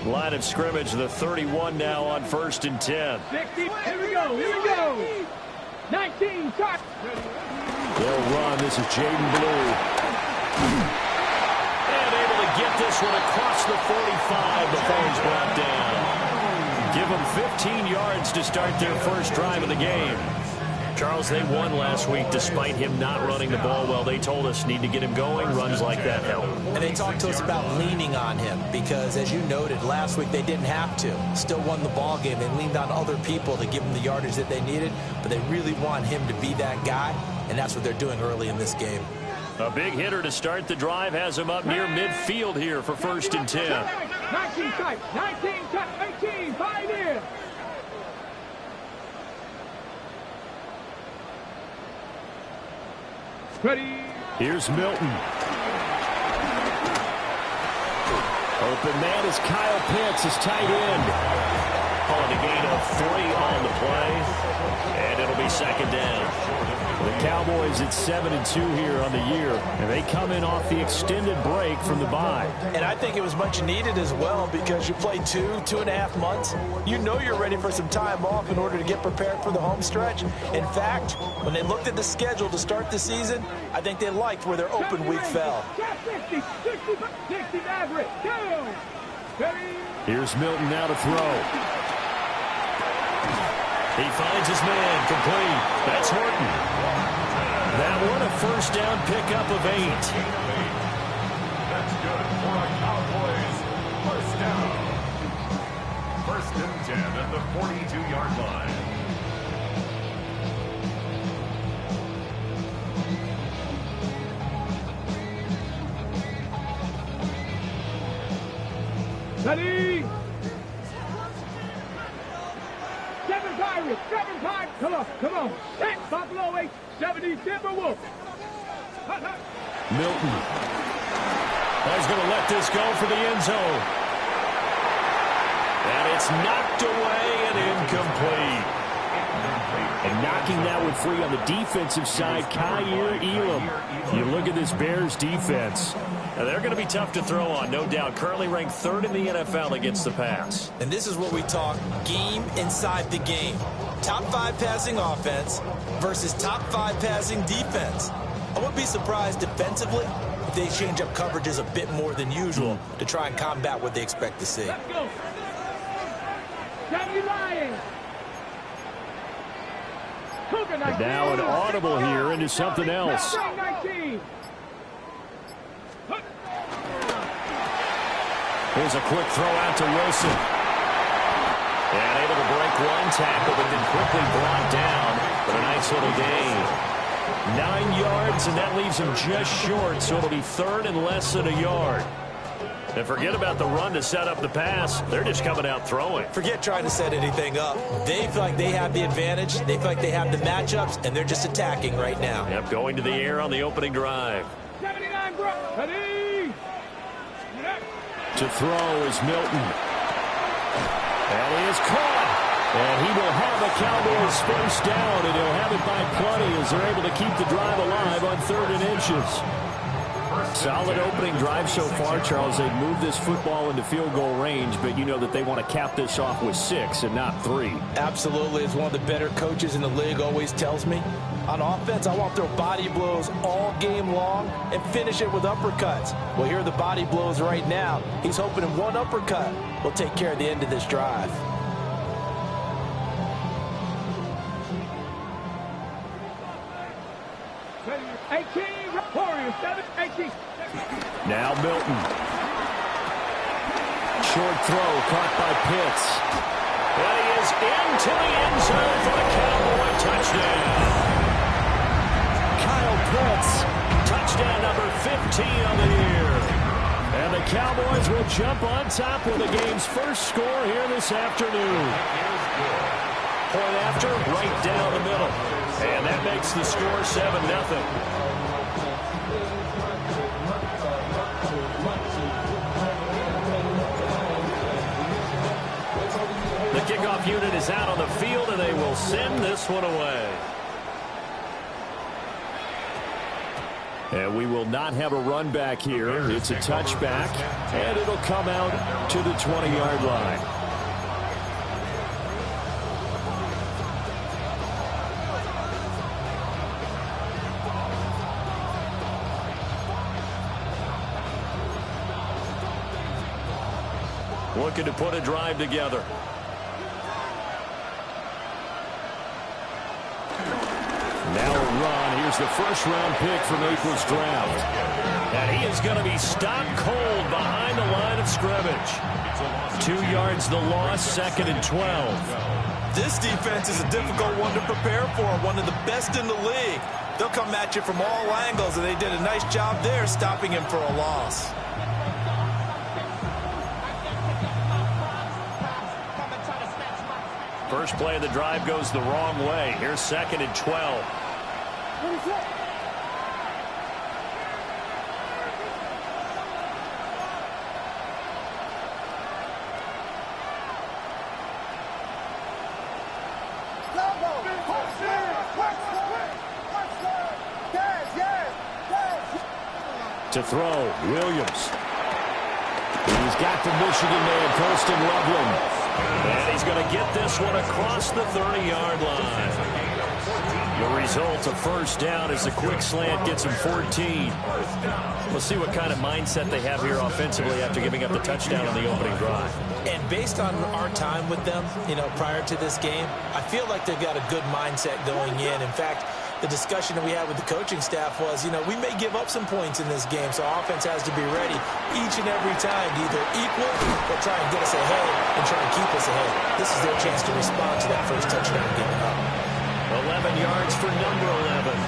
Line of scrimmage, the 31 now on 1st and 10. 60, here we go. 19, touch. They'll run. This is Jaden Blue. And able to get this one across the 45 before he's brought down. Give them 15 yards to start their first drive of the game. Charles, they won last week despite him not running the ball well. They told us need to get him going. Runs like that help. And they talked to us about leaning on him because, as you noted, last week they didn't have to. Still won the ball game. They leaned on other people to give them the yardage that they needed, but they really want him to be that guy, and that's what they're doing early in this game. A big hitter to start the drive has him up near midfield here for 1st and 10. 19 type, 19 type, 18, 5 in. Ready. Here's Milton. Open man is Kyle Pitts, his tight end. Calling a gain of 3 on the play. And it'll be 2nd down. The Cowboys at 7-2 here on the year. And they come in off the extended break from the bye. And I think it was much needed as well because you play 2.5 months. You know you're ready for some time off in order to get prepared for the home stretch. In fact, when they looked at the schedule to start the season, I think they liked where their open week fell. 60, Maverick, down. Here's Milton now to throw. He finds his man, complete. That's Horton. That one a 1st down pickup of 8. That's good for a Cowboys 1st down. 1st and 10 at the 42-yard line. Ready. 7 Pirates, 7 Pirates. Come on. 10 Buffalo 8, 70 Timberwolves. Milton. He's going to let this go for the end zone. And it's knocked away and incomplete. And knocking that one free on the defensive side, Kaiir Elam. You look at this Bears defense. Now they're going to be tough to throw on, no doubt. Currently ranked 3rd in the NFL against the pass. And this is what we talk game inside the game. Top 5 passing offense versus top 5 passing defense. I wouldn't be surprised defensively if they change up coverages a bit more than usual to try and combat what they expect to see. Let's go. 70 Lions. Now an audible here into something else. 19. Here's a quick throw out to Wilson. And able to break one tackle, but then quickly brought down. But a nice little gain. 9 yards, and that leaves him just short, so it'll be 3rd and less than a yard. And forget about the run to set up the pass. They're just coming out throwing. Forget trying to set anything up. They feel like they have the advantage. They feel like they have the matchups, and they're just attacking right now. Yep, going to the air on the opening drive. 79, bro. Ready. To throw is Milton. And he is caught. And he will have the Cowboys 1st down, and he'll have it by plenty as they're able to keep the drive alive on 3rd and inches. Solid opening drive so far, Charles. They've moved this football into field goal range, but you know that they want to cap this off with 6 and not 3. Absolutely. As one of the better coaches in the league always tells me, on offense, I want to throw body blows all game long and finish it with uppercuts. Well, here are the body blows right now. He's hoping in one uppercut will take care of the end of this drive. Now Milton. Short throw caught by Pitts. And he is into the end zone for the Cowboy touchdown. Kyle Pitts, touchdown number 15 on the year. And the Cowboys will jump on top with the game's first score here this afternoon. Point after, right down the middle. And that makes the score 7-0. The kickoff unit is out on the field, and they will send this one away. And we will not have a run back here. It's a touchback, and it'll come out to the 20-yard line. Looking to put a drive together. Now a run. Here's the first-round pick from April's draft. And he is going to be stopped cold behind the line of scrimmage. 2 yards the loss, 2nd and 12. This defense is a difficult one to prepare for, one of the best in the league. They'll come at you from all angles, and they did a nice job there stopping him for a loss. First play of the drive goes the wrong way. Here's 2nd and 12. To throw, Williams. He's got the Michigan man, Colston Loveland. And he's going to get this one across the 30-yard line. The result, a first down, as the quick slant gets him 14. We'll see what kind of mindset they have here offensively after giving up the touchdown on the opening drive. And based on our time with them, prior to this game, I feel like they've got a good mindset going in. In fact, the discussion that we had with the coaching staff was, we may give up some points in this game, so our offense has to be ready each and every time to either equal or try and get us ahead and try and keep us ahead. This is their chance to respond to that first touchdown given up. 11 yards for number 11.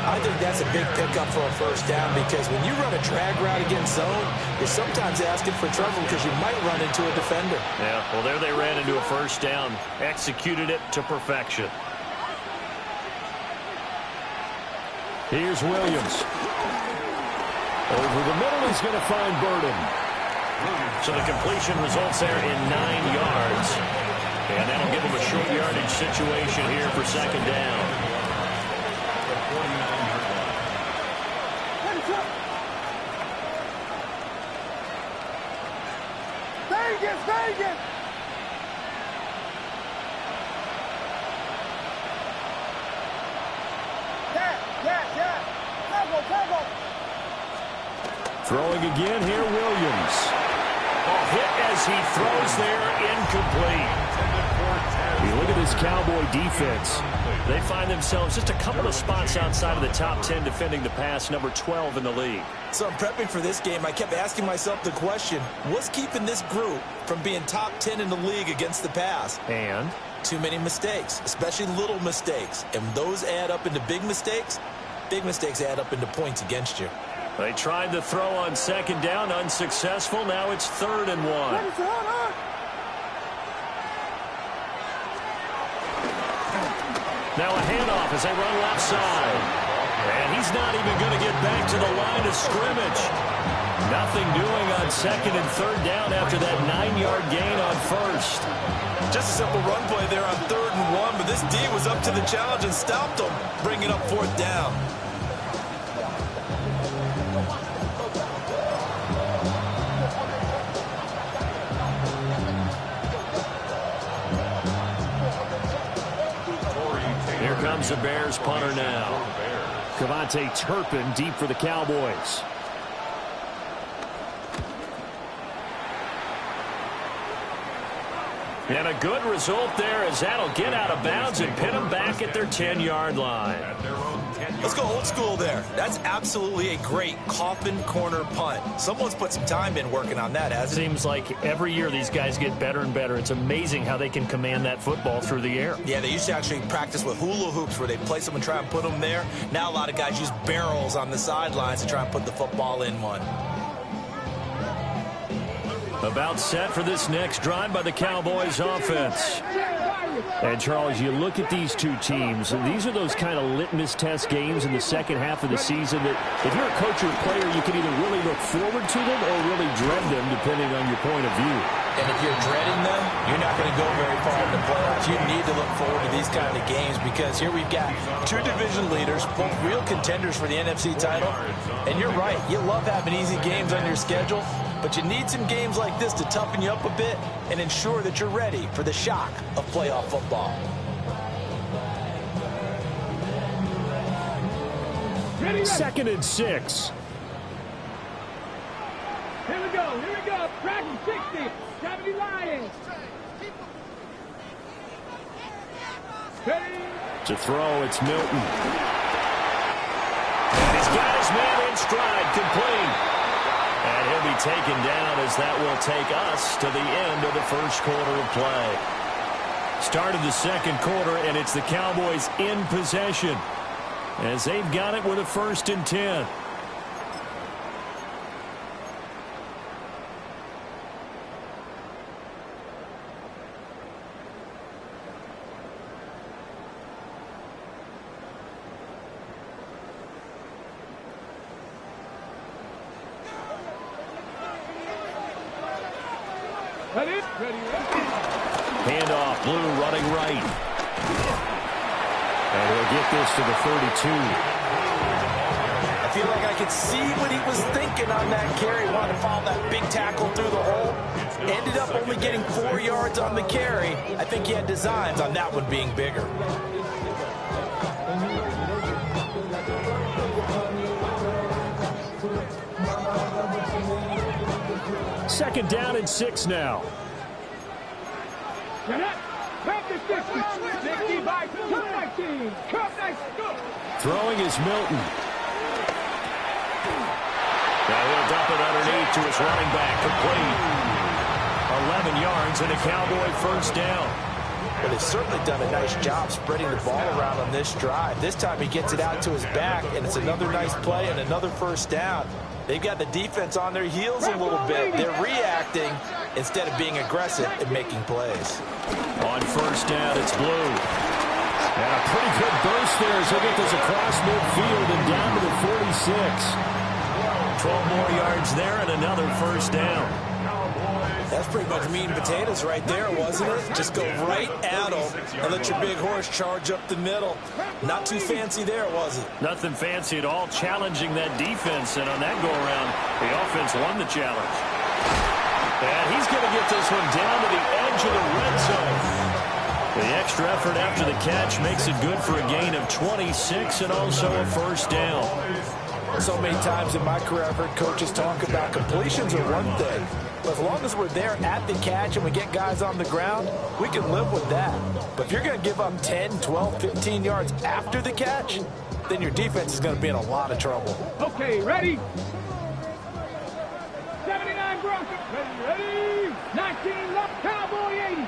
I think that's a big pickup for a first down because when you run a drag route against zone, you're sometimes asking for trouble because you might run into a defender. Yeah, well, there they ran into a first down, executed it to perfection. Here's Williams. Over the middle, he's going to find Burden. So the completion results there in 9 yards. And that'll give him a short yardage situation here for 2nd down. Vegas! Throwing again here, Williams. Hit as he throws there, incomplete. You look at this Cowboy defense. They find themselves just a couple of spots outside of the top 10 defending the pass, number 12 in the league. So I'm prepping for this game. I kept asking myself the question, what's keeping this group from being top 10 in the league against the pass? And? Too many mistakes, especially little mistakes. And those add up into big mistakes. Big mistakes add up into points against you. They tried to throw on 2nd down, unsuccessful. Now it's 3rd and 1. Now a handoff as they run left side. And he's not even going to get back to the line of scrimmage. Nothing doing on 2nd and 3rd down after that 9-yard gain on 1st. Just a simple run play there on 3rd and 1, but this D was up to the challenge and stopped him, bringing up 4th down. Here comes the Bears punter now. Cavante Turpin deep for the Cowboys. And a good result there as that'll get out of bounds and pin them back at their 10-yard line. Let's go old school there. That's absolutely a great coffin corner punt. Someone's put some time in working on that, hasn't it? Seems like every year these guys get better and better. It's amazing how they can command that football through the air. Yeah, they used to actually practice with hula hoops where they place them and try and put them there. Now a lot of guys use barrels on the sidelines to try and put the football in one. About set for this next drive by the Cowboys offense. And, Charles, you look at these two teams, and these are those kind of litmus test games in the second half of the season that if you're a coach or a player, you can either really look forward to them or really dread them, depending on your point of view. And if you're dreading them, you're not going to go very far in the playoffs. You need to look forward to these kind of games because here we've got two division leaders, both real contenders for the NFC title. And you're right, you love having easy games on your schedule, but you need some games like this to toughen you up a bit and ensure that you're ready for the shock of playoff football. Second and 6. Here we go. Track 60. 70 Lions. To throw, it's Milton. And he's got his man in stride, complete. And he'll be taken down as that will take us to the end of the first quarter of play. Start of the second quarter, and it's the Cowboys in possession as they've got it with a 1st and 10. Handoff, Blue running right. And he'll get this to the 32. I feel like I could see what he was thinking on that carry. Wanted to follow that big tackle through the hole. Ended up only getting 4 yards on the carry. I think he had designs on that one being bigger. Second down and 6 now. Throwing is Milton. Now he'll dump it underneath to his running back, complete. 11 yards and a Cowboy 1st down. But they've certainly done a nice job spreading the ball around on this drive. This time he gets it out to his back, and it's another nice play and another 1st down. They've got the defense on their heels a little bit. They're reacting instead of being aggressive and making plays. On 1st down, it's Blue. And a pretty good burst there as he'll get this across midfield and down to the 46. 12 more yards there and another 1st down. That's pretty much meat and potatoes right there, wasn't it? Just go right at them and let your big horse charge up the middle. Not too fancy there, was it? Nothing fancy at all, challenging that defense. And on that go-around, the offense won the challenge. And he's going to get this one down to the edge of the red zone. The extra effort after the catch makes it good for a gain of 26 and also a 1st down. So many times in my career, I've heard coaches talk about completions are one thing. But as long as we're there at the catch and we get guys on the ground, we can live with that. But if you're going to give up 10, 12, 15 yards after the catch, then your defense is going to be in a lot of trouble. Okay, ready? 79 Broncos. Ready? 19 left, Cowboy 80.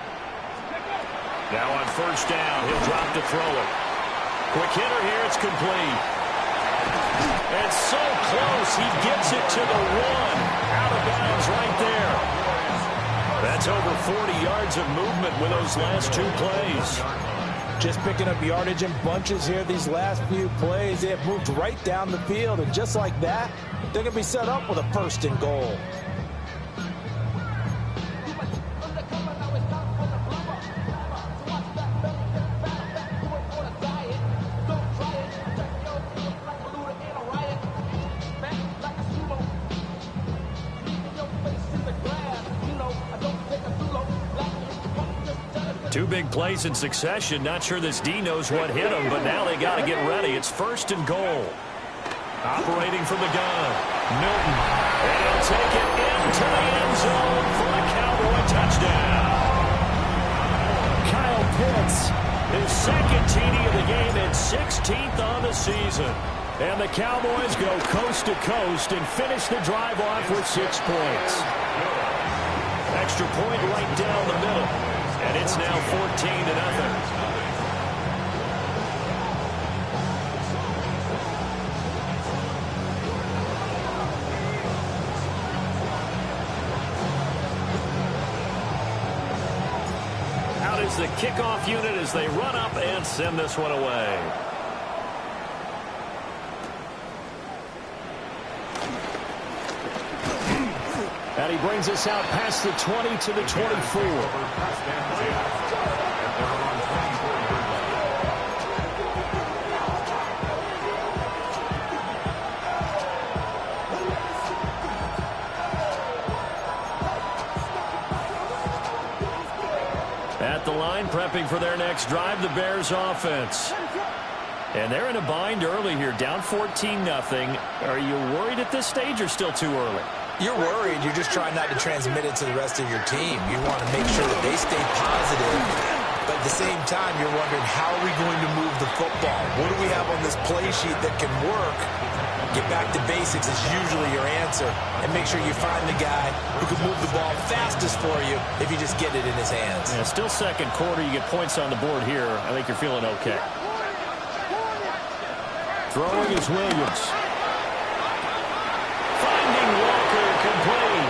Now on 1st down, he'll drop to throw it. Quick hitter here, it's complete. And so close, he gets it to the 1. Out of bounds right there. That's over 40 yards of movement with those last 2 plays. Just picking up yardage in bunches here these last few plays. They have moved right down the field, and just like that, they're going to be set up with a 1st and goal. Two big plays in succession. Not sure this D knows what hit him, but now they got to get ready. It's 1st and goal. Operating from the gun, Milton. And he'll take it into the end zone for a Cowboy touchdown. Kyle Pitts, his 2nd TD of the game and 16th on the season. And the Cowboys go coast to coast and finish the drive off with 6 points. Extra point right down the middle. And it's now 14-0. the kickoff unit as they run up and send this one away. And he brings us out past the 20 to the 24. At the line, prepping for their next drive, the Bears offense. And they're in a bind early here, down 14-0. Are you worried at this stage or still too early? You're worried. You're just trying not to transmit it to the rest of your team. You want to make sure that they stay positive. But at the same time, you're wondering, how are we going to move the football? What do we have on this play sheet that can work? Get back to basics is usually your answer. And make sure you find the guy who can move the ball fastest for you if you just get it in his hands. Yeah, still second quarter. You get points on the board here. I think you're feeling okay. Throwing is Williams. Finding Walker complete.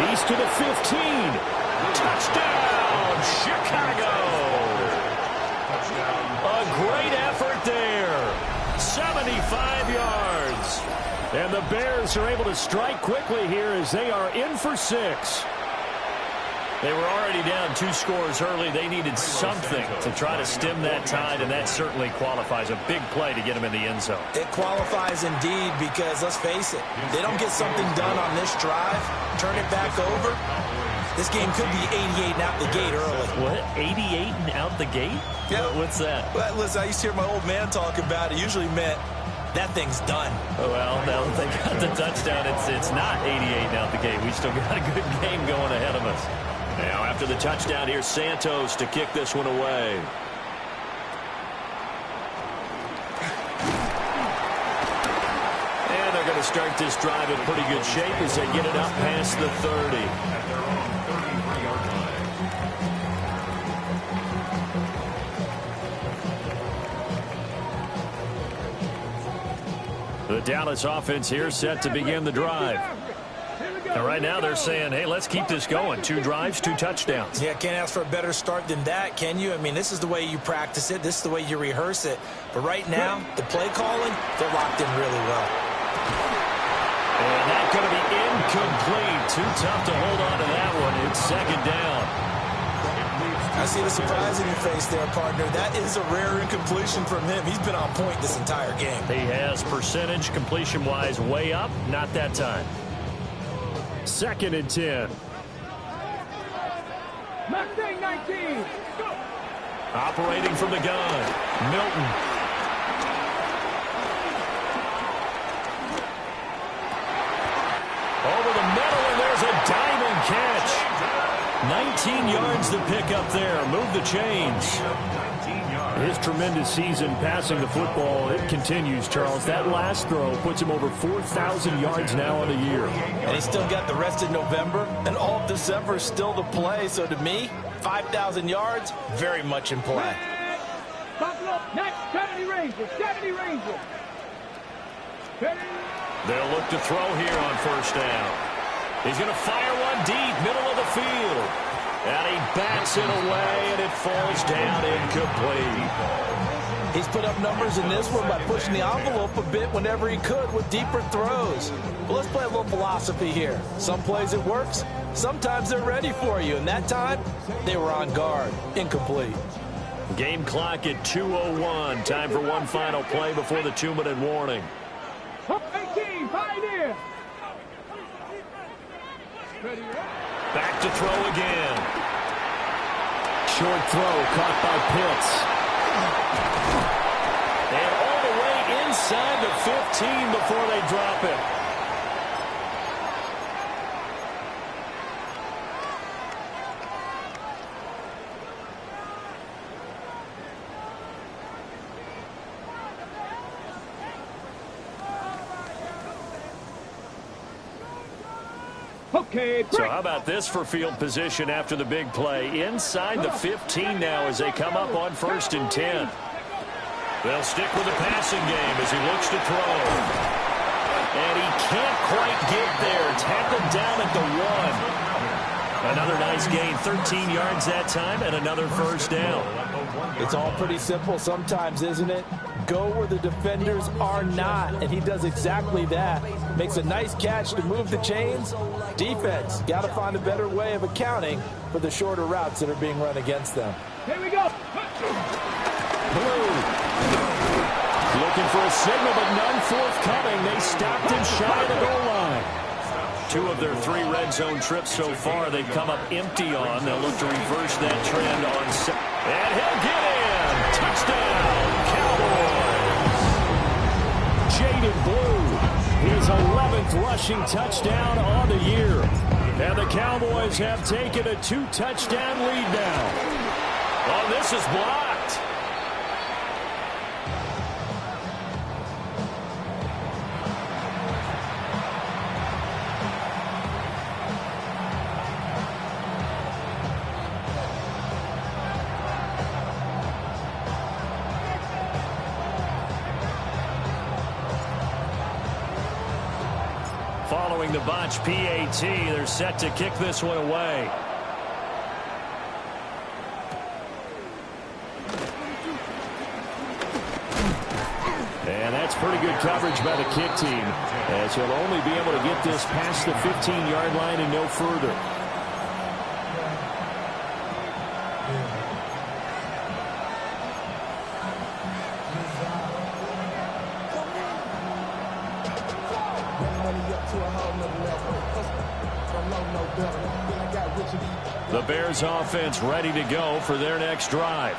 He's to the 15. Touchdown, Chicago. A great effort there. 75 yards. And the Bears are able to strike quickly here as they are in for 6. They were already down 2 scores early. They needed something to try to stem that tide, and that certainly qualifies. A big play to get them in the end zone. It qualifies indeed because, let's face it, they don't get something done on this drive, turn it back over, this game could be 88 and out the gate early. What? 88 and out the gate? Yeah. What's that? Well, listen, I used to hear my old man talk about it. Usually meant that thing's done. Oh, well, now that they got the touchdown, it's not 88 and out the gate. We still got a good game going ahead of us. Now, after the touchdown, here's Santos to kick this one away. And they're going to start this drive in pretty good shape as they get it up past the 30. The Dallas offense here set to begin the drive. And right now they're saying, hey, let's keep this going. 2 drives, 2 touchdowns. Yeah, can't ask for a better start than that, can you? I mean, this is the way you practice it. This is the way you rehearse it. But right now, the play calling, they're locked in really well. And that's going to be incomplete. Too tough to hold on to that one. It's second down. I see the surprise in your face there, partner. That is a rare incompletion from him. He's been on point this entire game. He has percentage completion-wise way up. Not that time. 2nd and 10. Mustang 19. Go. Operating from the gun. Milton. Over the middle, and there's a diving catch. 19 yards to pick up there. Move the chains. His tremendous season passing the football, it continues, Charles. That last throw puts him over 4,000 yards now on the year. And he's still got the rest of November, and all of December is still to play. So to me, 5,000 yards, very much in play. Buffalo, next, 70 Rangers, 70 Rangers. 70. They'll look to throw here on first down. He's going to fire one deep, middle of the field. And he bats it away, and it falls down incomplete. He's put up numbers in this one by pushing the envelope a bit whenever he could with deeper throws. But let's play a little philosophy here. Some plays it works, sometimes they're ready for you. And that time, they were on guard. Incomplete. Game clock at 2:01. Time for one final play before the 2-minute warning. 18, Pioneer. Back to throw again. Short throw caught by Pitts. And all the way inside the 15 before they drop it. Okay, So how about this for field position after the big play? Inside the 15 now as they come up on 1st and 10. They'll stick with the passing game as he looks to throw. And he can't quite get there. Tackled down at the 1. Another nice gain, 13 yards that time, and another first down. It's all pretty simple sometimes, isn't it? Go where the defenders are not, and he does exactly that. Makes a nice catch to move the chains. Defense, got to find a better way of accounting for the shorter routes that are being run against them. Here we go. Blue. Looking for a signal, but none forthcoming. They stopped him shy of the goal line. 2 of their 3 red zone trips so far, they've come up empty on. They'll look to reverse that trend on. And he'll get in. Touchdown, Cowboys. Jaden Blue, his 11th rushing touchdown on the year. And the Cowboys have taken a 2-touchdown lead now. Oh, this is blocked. Following the botch PAT, they're set to kick this one away. And that's pretty good coverage by the kick team, as he'll only be able to get this past the 15-yard line and no further. The Bears offense ready to go for their next drive.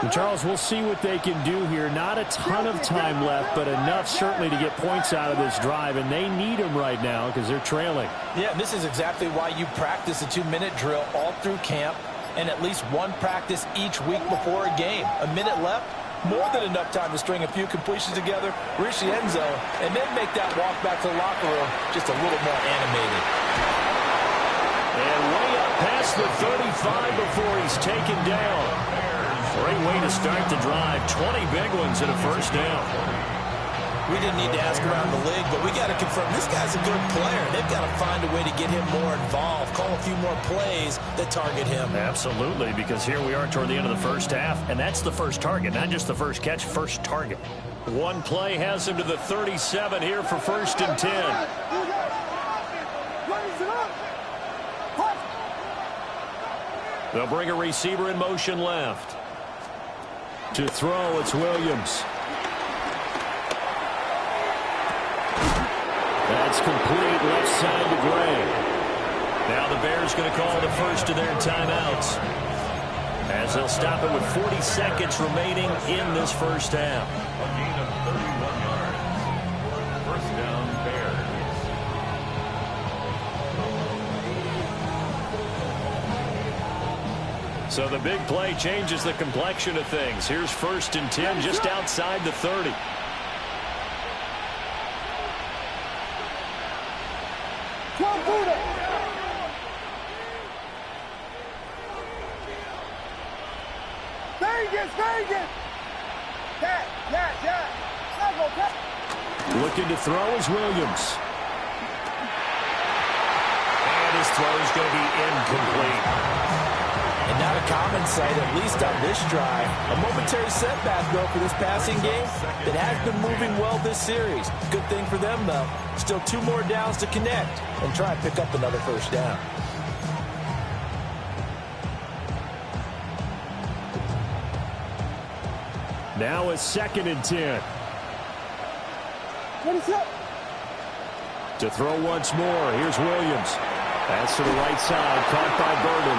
And Charles, we'll see what they can do here. Not a ton of time left, but enough certainly to get points out of this drive, and they need them right now because they're trailing. Yeah, this is exactly why you practice a 2-minute drill all through camp and at least one practice each week before a game. A minute left, more than enough time to string a few completions together, reach the end zone, and then make that walk back to the locker room just a little more animated. And way up past the 35 before he's taken down. Great way to start the drive. 20 big ones and a first down. We didn't need to ask around the league, but we got to confirm this guy's a good player. They've got to find a way to get him more involved, call a few more plays that target him. Absolutely, because here we are toward the end of the first half, and that's the first target, not just the first catch, first target. One play has him to the 37 here for 1st and 10. They'll bring a receiver in motion left. To throw, it's Williams. That's complete, left side to Gray. Now the Bears going to call the first of their timeouts, as they'll stop it with 40 seconds remaining in this first half. A gain of 31 yards. First down, Bears. So the big play changes the complexion of things. Here's 1st and 10 just outside the 30. Looking to throw is Williams. And his throw is going to be incomplete. And not a common sight, at least on this drive. A momentary setback, though, for this passing game that has been moving well this series. Good thing for them, though. Still 2 more downs to connect and try and pick up another first down. Now it's 2nd and 10. To throw once more, here's Williams. That's to the right side, caught by Burden.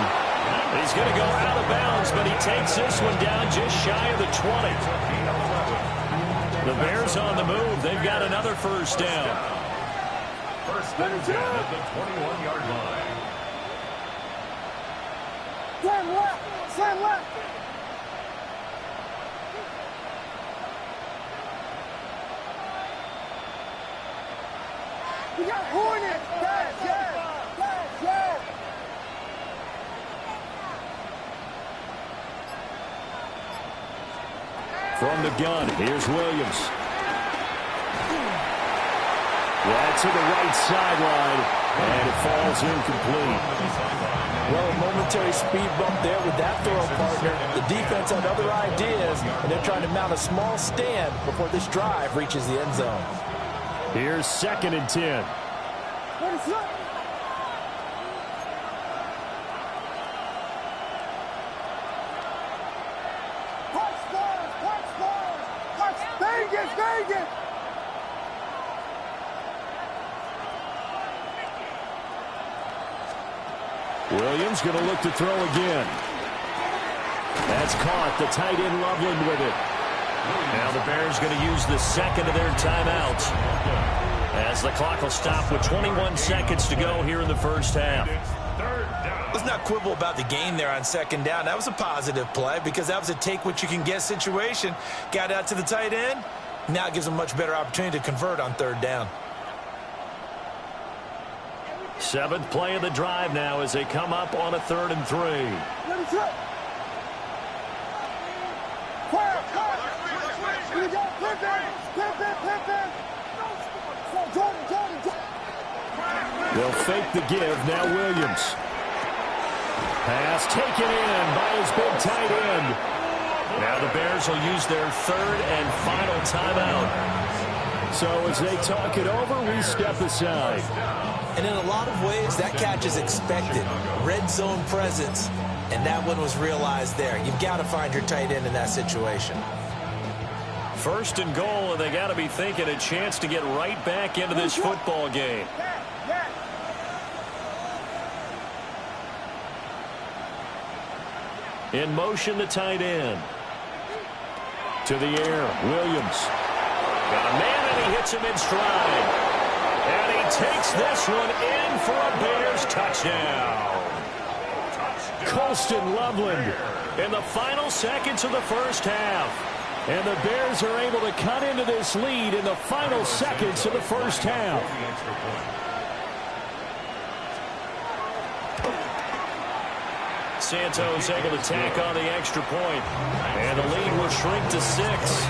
He's going to go out of bounds, but he takes this one down just shy of the 20. The Bears on the move. They've got another first down. 1st and 10 at the 21-yard line. Slam left. We got Hornets. Yes. From the gun, here's Williams. Yeah, to the right sideline, and it falls incomplete. Well, a momentary speed bump there with that throw partner. The defense had other ideas, and they're trying to mount a small stand before this drive reaches the end zone. Here's 2nd and 10. Vegas! Williams going to look to throw again. That's caught. The tight end Loveland with it. Now the Bears going to use the second of their timeouts as the clock will stop with 21 seconds to go here in the first half. Let's not quibble about the game there on 2nd down. That was a positive play because that was a take-what-you-can-get situation. Got out to the tight end. Now it gives them a much better opportunity to convert on 3rd down. 7th play of the drive now as they come up on a 3rd and 3. They'll fake the give. Now Williams. Pass taken in by his big tight end. Now the Bears will use their 3rd and final timeout. So as they talk it over, we step aside. And in a lot of ways, that catch is expected. Red zone presence, and that one was realized there. You've got to find your tight end in that situation. 1st and goal, and they got to be thinking a chance to get right back into this football game. In motion, the tight end. To the air, Williams. Got a man, and he hits him in stride. And he takes this one in for a Bears touchdown. Colston Loveland in the final seconds of the first half. And the Bears are able to cut into this lead in the final seconds of the first half. Santos able to tack on the extra point. And the lead will shrink to 6.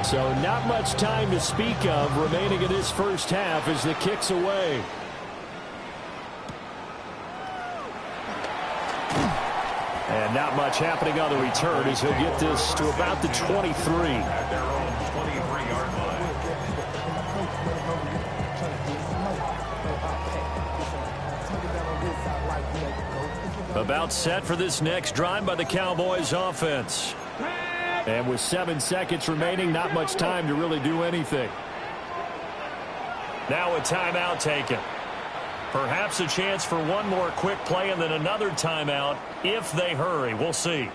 So not much time to speak of remaining in this first half as the kick's away. And not much happening on the return as he'll get this to about the 23. At their own 23-yard line. About set for this next drive by the Cowboys offense. And with 7 seconds remaining, not much time to really do anything. Now a timeout taken. Perhaps a chance for one more quick play and then another timeout if they hurry. We'll see.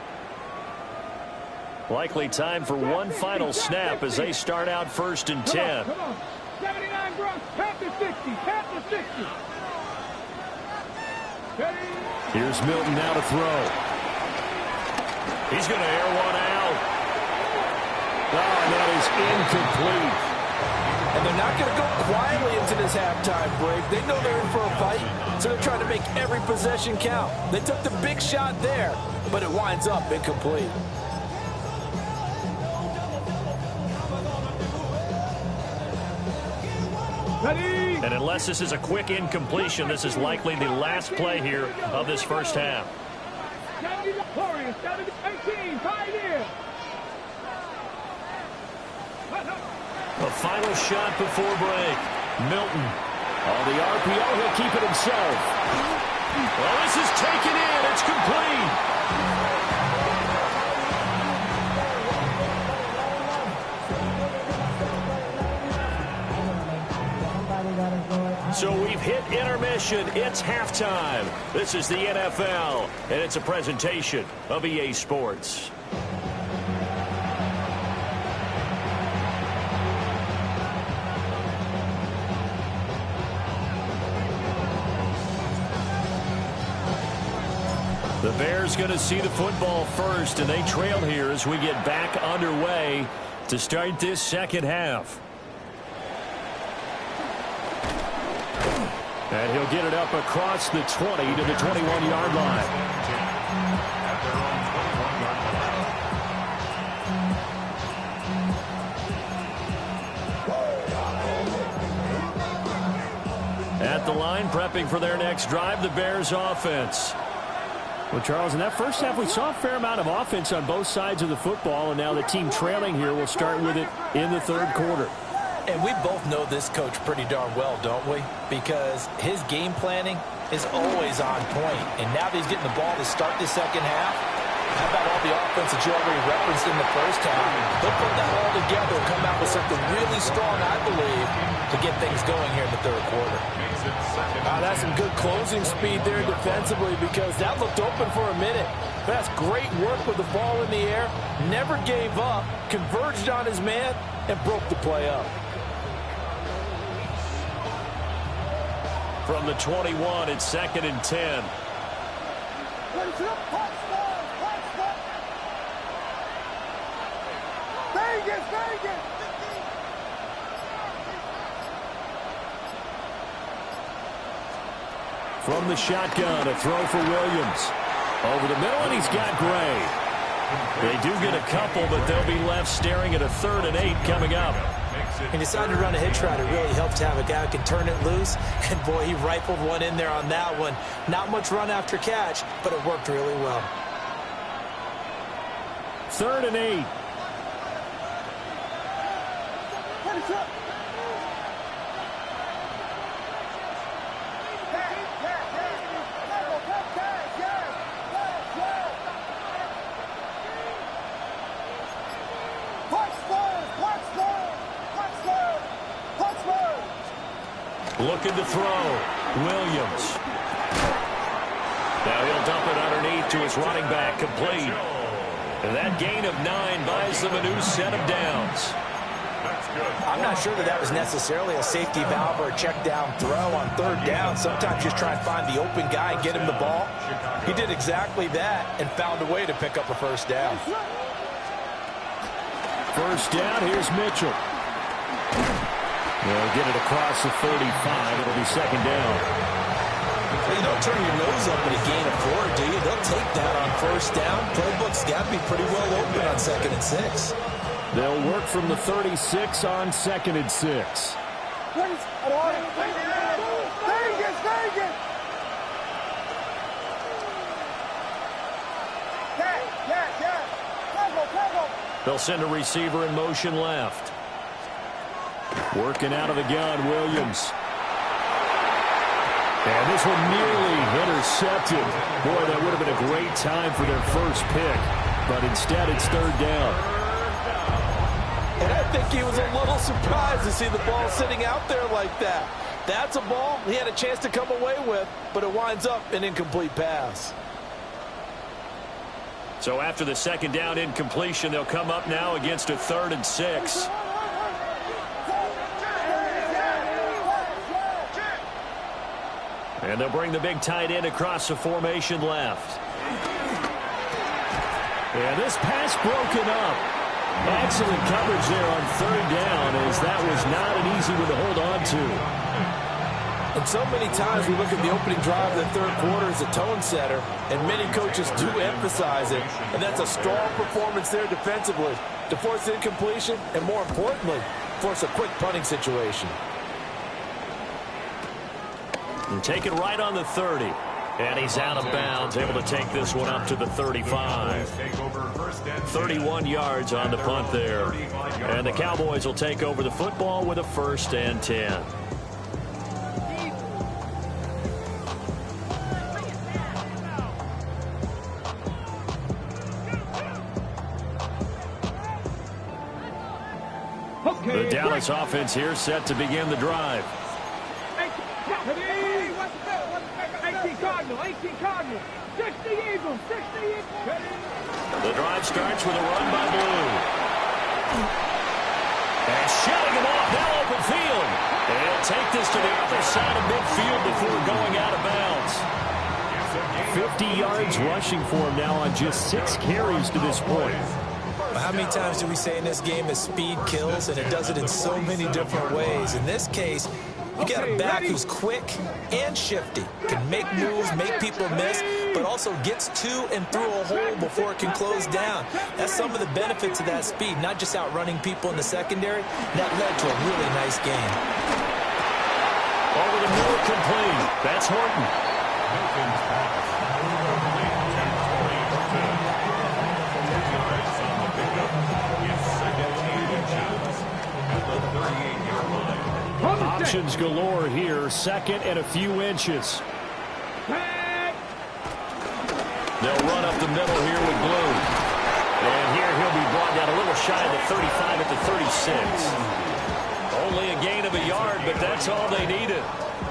Likely time for one final snap as they start out 1st and 10. Come on. 79 Bronx, tap to 60, tap to 60. Here's Milton now to throw. He's going to air one out. Oh, that is incomplete. And they're not going to go quietly into this halftime break. They know they're in for a fight, so they're trying to make every possession count. They took the big shot there, but it winds up incomplete. Ready? And unless this is a quick incompletion, this is likely the last play here of this first half. 18, 5 years. A final shot before break. Milton. On the RPO, he'll keep it himself. Well, this is taken in. It's complete. So we've hit intermission. It's halftime. This is the NFL, and it's a presentation of EA Sports. The Bears going to see the football first, and they trail here as we get back underway to start this second half. And he'll get it up across the 20 to the 21-yard line. At the line, prepping for their next drive, the Bears offense. Well, Charles, in that first half, we saw a fair amount of offense on both sides of the football, and now the team trailing here will start with it in the third quarter. And we both know this coach pretty darn well, don't we? Because his game planning is always on point. And now that he's getting the ball to start the second half, how about all the offense that you already referenced in the first half? He'll put that all together and come out with something really strong, I believe, to get things going here in the third quarter. That's some good closing speed there defensively, because that looked open for a minute. That's great work with the ball in the air. Never gave up, converged on his man, and broke the play up. From the 21, it's 2nd and 10. From the shotgun, a throw for Williams. Over the middle, and he's got Gray. They do get a couple, but they'll be left staring at a 3rd and 8 coming up. He decided to run a hitch route. It really helps to have a guy who can turn it loose. And, boy, he rifled one in there on that one. Not much run after catch, but it worked really well. 3rd and 8. Looking to throw. Williams. Now he'll dump it underneath to his running back. Complete. And that gain of 9 buys them a new set of downs. I'm not sure that was necessarily a safety valve or a check down throw on 3rd down. Sometimes just try and find the open guy and get him the ball. He did exactly that and found a way to pick up a 1st down. 1st down, here's Mitchell. They'll get it across the 35. It'll be 2nd down. You don't turn your nose up at a gain of 4, do you? They'll take that on 1st down. Playbook's got to be pretty well open on 2nd and 6. They'll work from the 36 on 2nd and 6. They'll send a receiver in motion left. Working out of the gun, Williams. And this one nearly intercepted. Boy, that would have been a great time for their first pick. But instead, it's 3rd down. And I think he was a little surprised to see the ball sitting out there like that. That's a ball he had a chance to come away with, but it winds up an incomplete pass. So after the 2nd down incompletion, they'll come up now against a 3rd and 6. And they'll bring the big tight end across the formation left. And this pass broken up. Excellent coverage there on 3rd down, as that was not an easy one to hold on to. And so many times we look at the opening drive of the 3rd quarter as a tone setter, and many coaches do emphasize it. And that's a strong performance there defensively to force incompletion and, more importantly, force a quick punting situation. And take it right on the 30. And he's out of bounds, able to take this one up to the 35. 31 yards on the punt there. And the Cowboys will take over the football with a 1st and 10. The Dallas offense here set to begin the drive. 18 Cardinals, 60 Eagles, 60 Eagles. The drive starts with a run by Blue. And shutting him off, now open field. And he'll take this to the other side of midfield before going out of bounds. 50 yards rushing for him now on just 6 carries to this point. How many times do we say in this game that speed kills, and it does it in so many different ways? In this case, You got a back who's quick and shifty, can make moves, make people miss, but also gets to and through a hole before it can close down. That's some of the benefits of that speed, not just outrunning people in the secondary. That led to a really nice game. Over the middle, complete. That's Horton. Milton's pass. Complete yards on the pickup. It's second and inches at the 38-yard line. Options galore here. Second and a few inches. They'll run up the middle here with Blue. And here he'll be brought down a little shy of the 35 at the 36. Only a gain of a yard, but that's all they needed.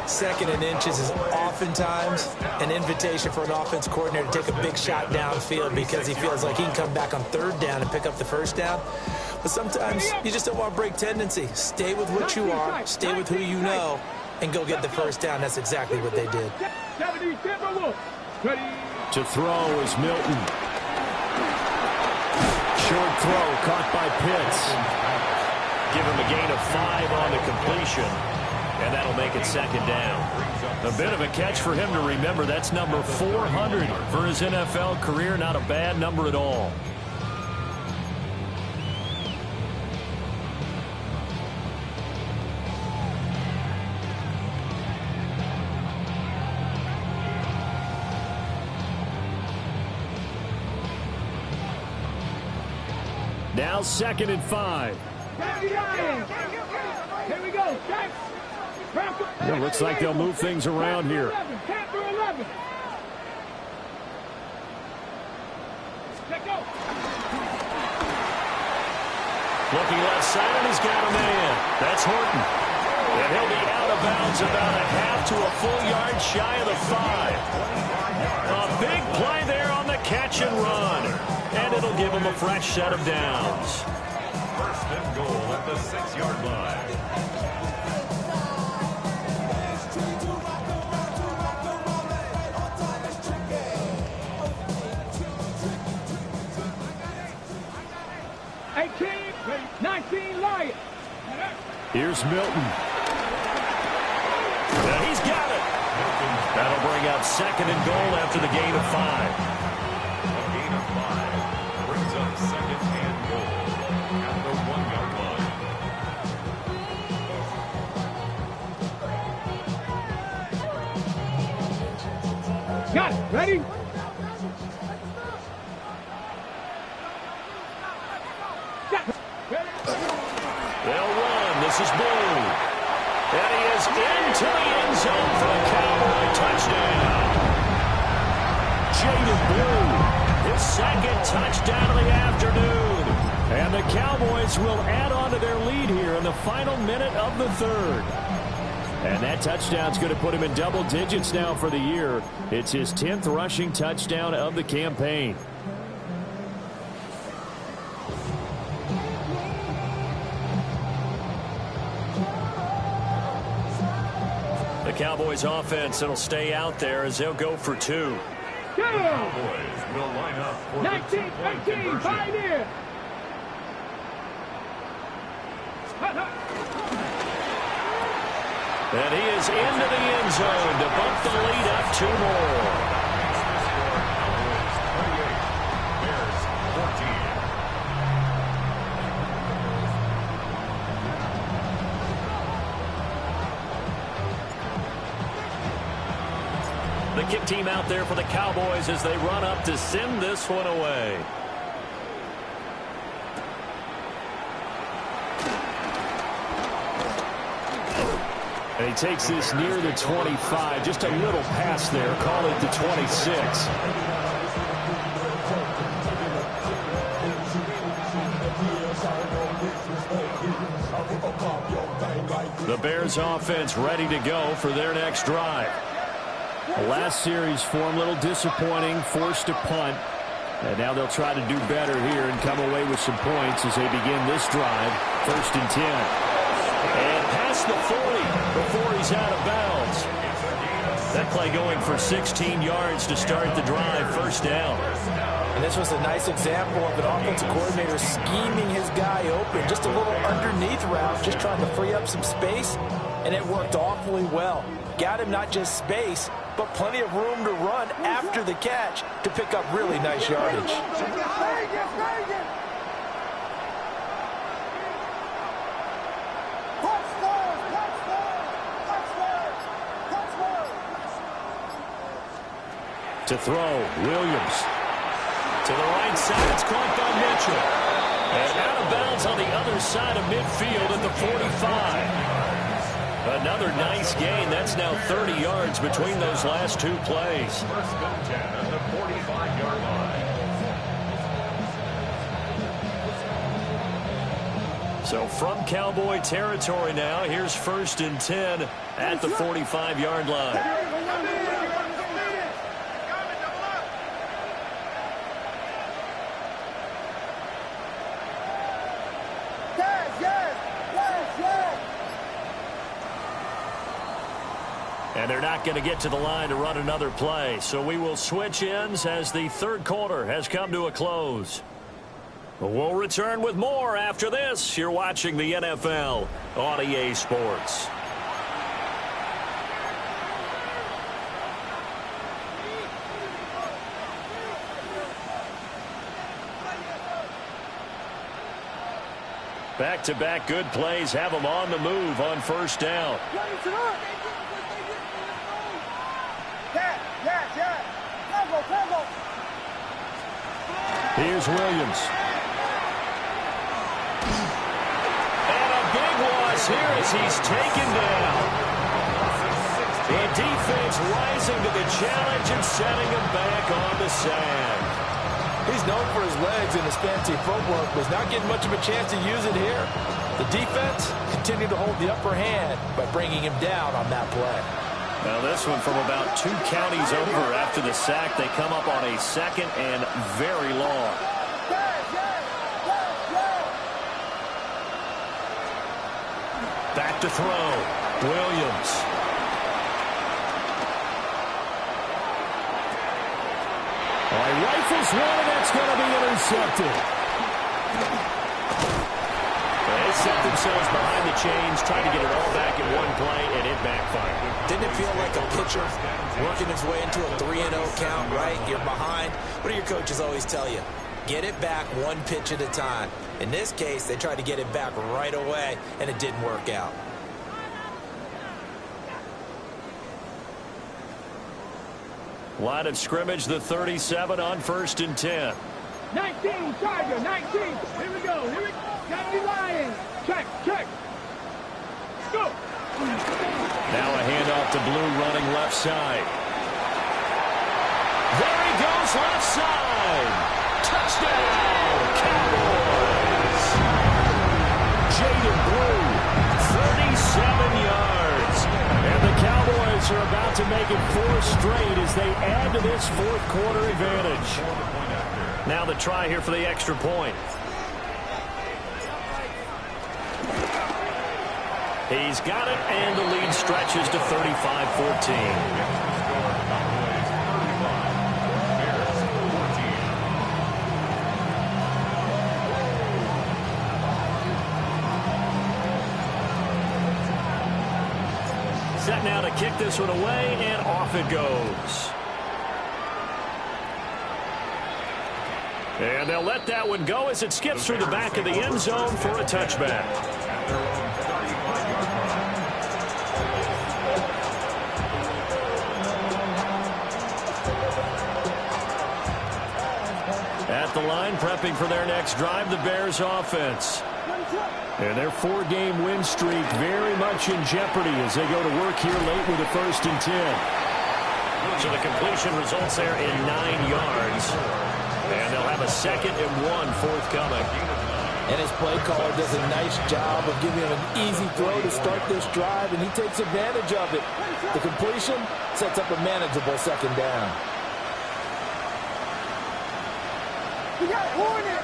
Second and inches is oftentimes an invitation for an offense coordinator to take a big shot downfield because he feels like he can come back on third down and pick up the first down. But sometimes you just don't want to break tendency. Stay with what you are, stay with who you know, and go get the first down. That's exactly what they did. To throw is Milton. Short throw caught by Pitts. Give him a gain of 5 on the completion, and that'll make it second down. A bit of a catch for him to remember. That's number 400 for his NFL career. Not a bad number at all. Now second and 5. Here we go, Jack. It looks like they'll move things around here. Looking left side, and he's got a man. That's Horton. And he'll be out of bounds about a half to a full yard shy of the 5. A big play there on the catch and run. And it'll give him a fresh set of downs. First and goal at the 6-yard line. Here's Milton. Now he's got it. That'll bring up second and goal after the gain of 5. A gain of 5 brings up second and goal at the 1-yard line. Got it. Ready? They'll run. This is Blue. And he is into the end zone for the Cowboy touchdown. Jaden Blue, his second touchdown of the afternoon. And the Cowboys will add on to their lead here in the final minute of the third. And that touchdown's going to put him in double digits now for the year. It's his 10th rushing touchdown of the campaign. The Cowboys offense, it'll stay out there as they'll go for 2. Cowboys will line up for 19-15, the 2-point Pioneer. And he is into the end zone to bump the lead up 2 more. Cowboys 28, Bears 14. The kick team out there for the Cowboys as they run up to send this one away. And he takes this near the 25. Just a little pass there. Call it the 26. The Bears offense ready to go for their next drive. The last series for him, a little disappointing, forced to punt. And now they'll try to do better here and come away with some points as they begin this drive. 1st and 10. And past the 40 before he's out of bounds. That play going for 16 yards to start the drive. 1st down. And this was a nice example of an offensive coordinator scheming his guy open. Just a little underneath route, just trying to free up some space. and it worked awfully well. Got him not just space, but plenty of room to run after the catch to pick up really nice yardage. To throw, Williams. To the right side, it's caught by Mitchell. And out of bounds on the other side of midfield at the 45. Another nice gain. That's now 30 yards between those last two plays. First and 10 at the 45-yard line. So from Cowboy territory now, here's 1st and 10 at the 45-yard line. And they're not going to get to the line to run another play. So we will switch ends as the third quarter has come to a close. We'll return with more after this. You're watching the NFL on EA Sports. Back-to-back good plays have them on the move on first down. Here's Williams. And a big loss here as he's taken down. The defense rising to the challenge and setting him back on the sand. He's known for his legs and his fancy footwork, but he's not getting much of a chance to use it here. The defense continued to hold the upper hand by bringing him down on that play. Now this one from about 2 counties over after the sack. They come up on a 2nd and very long. Back to throw. Williams. All right, rifles one, and that's going to be intercepted. They set themselves behind the chains, trying to get it all back in one play, and it backfired. Didn't it feel like a pitcher working his way into a 3-0 count, right? You're behind. What do your coaches always tell you? Get it back one pitch at a time. In this case, they tried to get it back right away, and it didn't work out. Line of scrimmage, the 37 on 1st and 10. 19, Charger, 19. Here we go. Here we go. County Lions. Check. Go. Now a handoff to Blue running left side. There he goes left side. Touchdown, Cowboys. Jaden Blue, 37 yards. And the Cowboys are about to make it 4 straight as they add to this fourth quarter advantage. Now the try here for the extra point. He's got it, and the lead stretches to 35-14. Set now to kick this one away, and off it goes. And they'll let that one go as it skips through the back of the end zone for a touchback. At the line, prepping for their next drive, the Bears offense. And their 4-game win streak very much in jeopardy as they go to work here late with a 1st and 10. So the completion results there in 9 yards. And they'll have a 2nd and 1 forthcoming. And his play caller does a nice job of giving him an easy throw to start this drive, and he takes advantage of it. The completion sets up a manageable 2nd down. We got Hornets.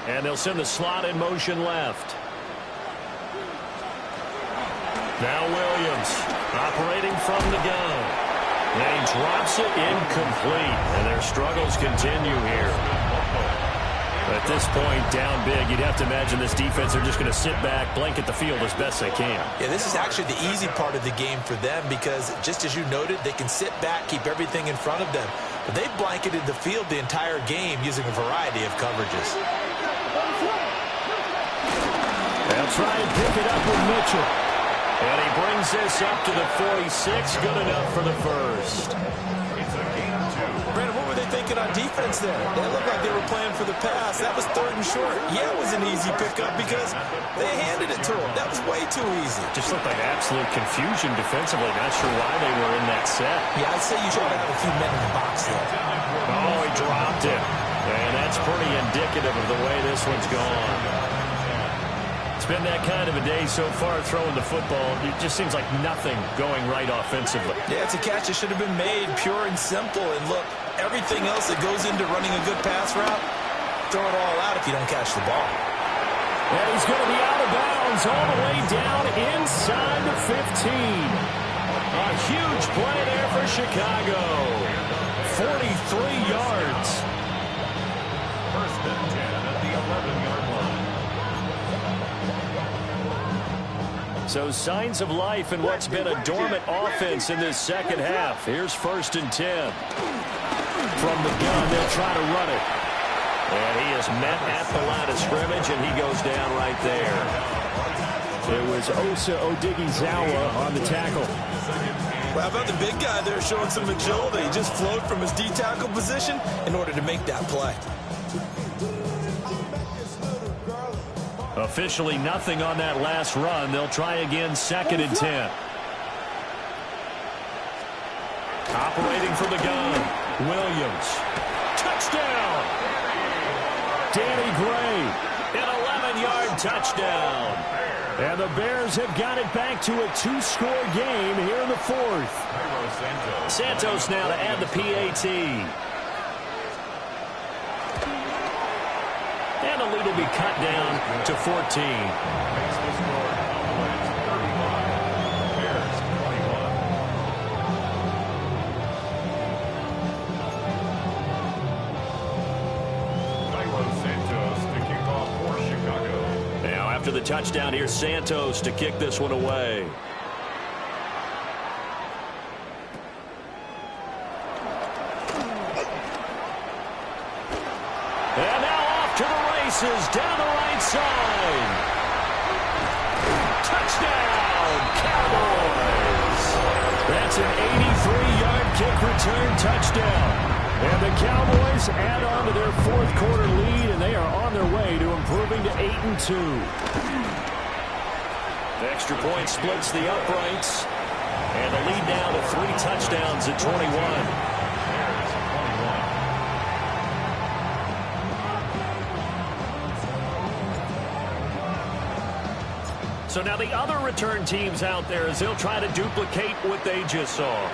And they'll send the slot in motion left. Now Williams operating from the gun. And he drops it incomplete. And their struggles continue here. At this point, down big, you'd have to imagine this defense are just going to sit back, blanket the field as best they can. Yeah, this is actually the easy part of the game for them because, just as you noted, they can sit back, keep everything in front of them. But they've blanketed the field the entire game using a variety of coverages. They'll try and pick it up with Mitchell. And he brings this up to the 46. Good enough for the first. Brandon, what were they thinking on defense there? They looked like they were playing for the pass. That was 3rd and short. Yeah, it was an easy pickup because they handed it to him. That was way too easy. Just looked like absolute confusion defensively. Not sure why they were in that set. Yeah, I'd say you should have a few men in the box there. Oh, he dropped it. And that's pretty indicative of the way this one's gone. It's been that kind of a day so far throwing the football. It just seems like nothing going right offensively. Yeah, it's a catch that should have been made, pure and simple. And look, everything else that goes into running a good pass route, throw it all out if you don't catch the ball. And he's going to be out of bounds all the way down inside the 15. A huge play there for Chicago. 43 yards. First and 10 at the 11-yard line. So signs of life in what's been a dormant offense in this second half. Here's 1st and 10. From the gun, they'll try to run it. And he is met at the line of scrimmage, and he goes down right there. It was Osa Odighizuwa on the tackle. Well, how about the big guy there showing some agility? He just flowed from his D-tackle position in order to make that play. Officially nothing on that last run. They'll try again, 2nd and 10. Operating from the gun, Williams. Touchdown! Danny Gray, an 11-yard touchdown. And the Bears have got it back to a 2-score game here in the 4th. Santos now to add the PAT. And the lead will be cut down to 14. After the touchdown, here's Santos to kick this one away. And now off to the races down the right side. Touchdown, Cowboys. That's an 83-yard kick return touchdown. And the Cowboys add on to their 4th quarter lead, and they are on their way to improving to 8-2. The extra point splits the uprights, and the lead down to 3 touchdowns at 21. So now the other return teams out there as they'll try to duplicate what they just saw.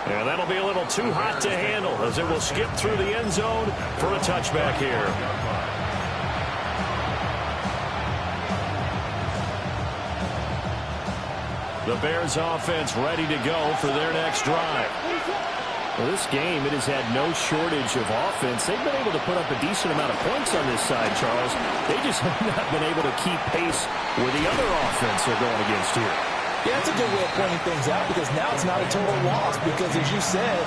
And that'll be a little too hot to handle as it will skip through the end zone for a touchback here. The Bears offense ready to go for their next drive. Well, this game, it has had no shortage of offense. They've been able to put up a decent amount of points on this side, Charles. They just have not been able to keep pace with the other offense they're going against here. Yeah, that's a good way of pointing things out because now it's not a total loss because, as you said,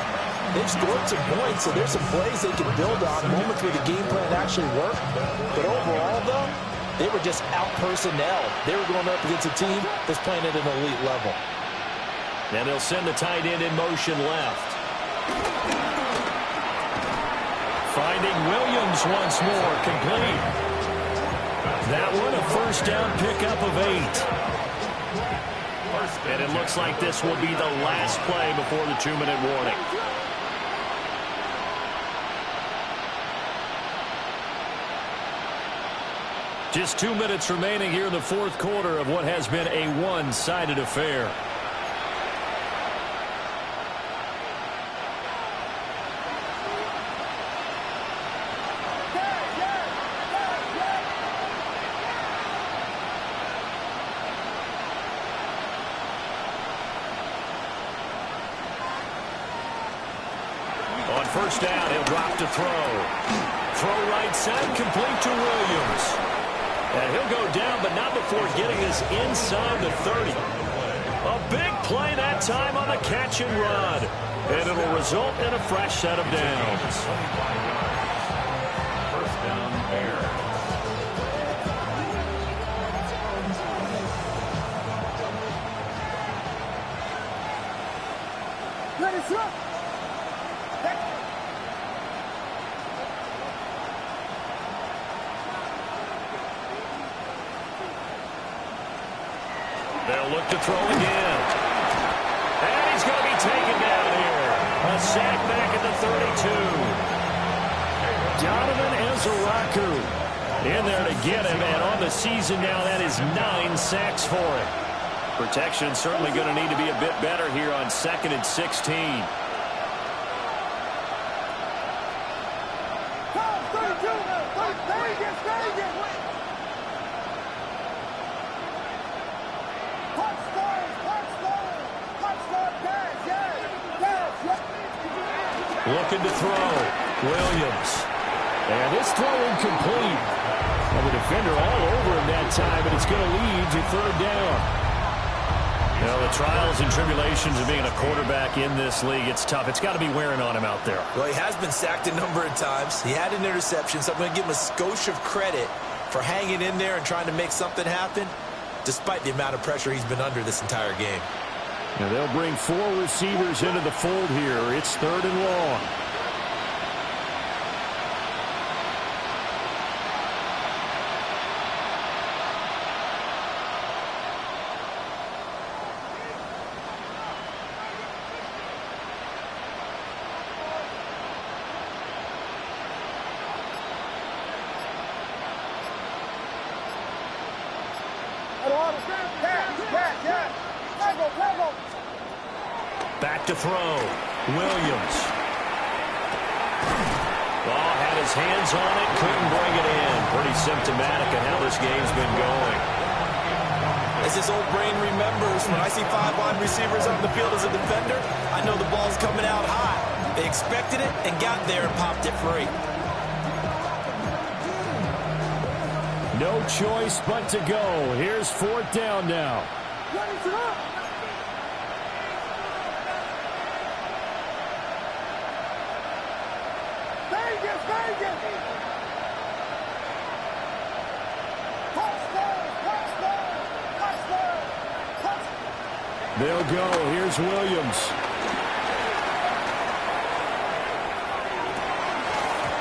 they've scored some points, so there's some plays they can build on, moments where the game plan actually worked. But overall, though, they were just out-personnel. They were going up against a team that's playing at an elite level. And they'll send the tight end in motion left. Finding Williams once more, complete. That one a first down pickup of 8. And it looks like this will be the last play before the 2-minute warning. Just 2 minutes remaining here in the 4th quarter of what has been a one-sided affair. On first down. He'll drop to throw. Throw right side, complete to Williams. And he'll go down, but not before getting us inside the 30. A big play that time on the catch and run. And it'll result in a fresh set of downs. First down, Bears. Ready, sir. They'll look to throw again. And he's going to be taken down here. A sack back at the 32. Donovan Ezeraku in there to get him. And on the season now, that is 9 sacks for him. Protection certainly going to need to be a bit better here on 2nd and 16. Looking to throw. Williams. And this throw incomplete. And the defender all over him that time, but it's going to lead to 3rd down. You know, the trials and tribulations of being a quarterback in this league, it's tough. It's got to be wearing on him out there. Well, he has been sacked a number of times. He had an interception, so I'm going to give him a skosh of credit for hanging in there and trying to make something happen, despite the amount of pressure he's been under this entire game. Now they'll bring 4 receivers into the fold here. It's 3rd and long. Back to throw. Williams. Ball had his hands on it, couldn't bring it in. Pretty symptomatic of how this game's been going. As his old brain remembers, when I see 5 wide receivers on the field as a defender, I know the ball's coming out high. They expected it and got there and popped it free. No choice but to go. Here's 4th down now. They'll go. Here's Williams.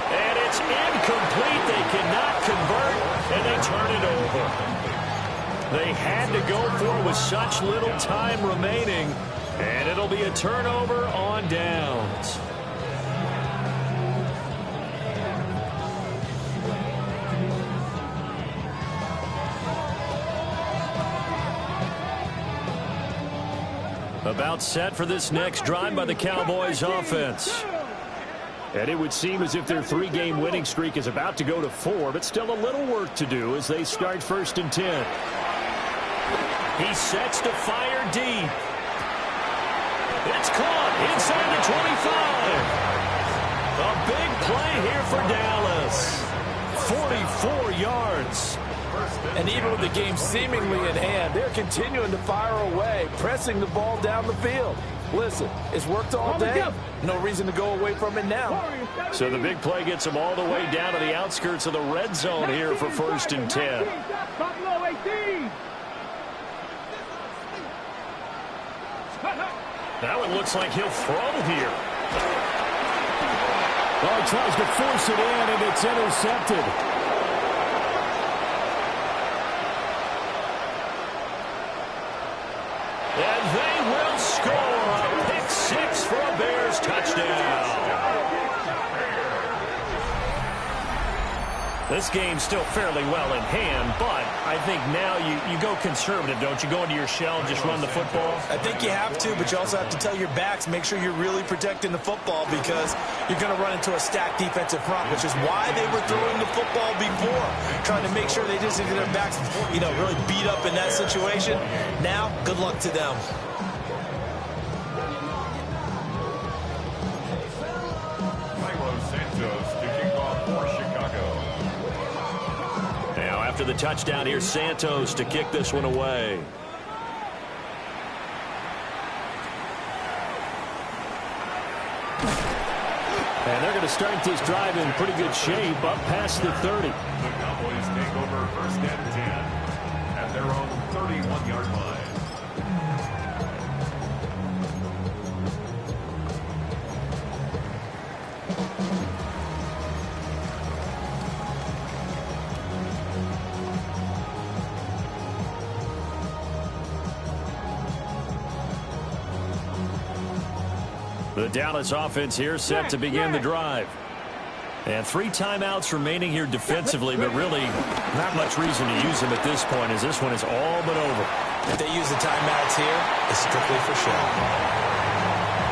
And it's incomplete. They cannot convert, and they turn it over. They had to go for it with such little time remaining, and it'll be a turnover on downs. About set for this next drive by the Cowboys offense. And it would seem as if their 3-game winning streak is about to go to 4, but still a little work to do as they start 1st and 10. He sets to fire deep. It's caught inside the 25. A big play here for Dallas. 44 yards. And even with the game seemingly in hand, they're continuing to fire away, pressing the ball down the field. Listen, it's worked all day. No reason to go away from it now. So the big play gets them all the way down to the outskirts of the red zone here for 1st and 10. Buffalo 18. Now it looks like he'll throw here. Well, he tries to force it in, and it's intercepted. And they will score a pick 6 for a Bears touchdown. This game's still fairly well in hand, but I think now you go conservative, don't you? Go into your shell and just run the football? I think you have to, but you also have to tell your backs, make sure you're really protecting the football because you're going to run into a stacked defensive front, which is why they were throwing the football before, trying to make sure they just get their backs, really beat up in that situation. Now, good luck to them. after the touchdown. Here's Santos to kick this one away. And they're going to start this drive in pretty good shape up past the 30. The Cowboys take over first and 10 at their own 31-yard line. The Dallas offense here set to begin the drive. And 3 timeouts remaining here defensively, but really not much reason to use them at this point as this one is all but over. If they use the timeouts here, it's strictly for show.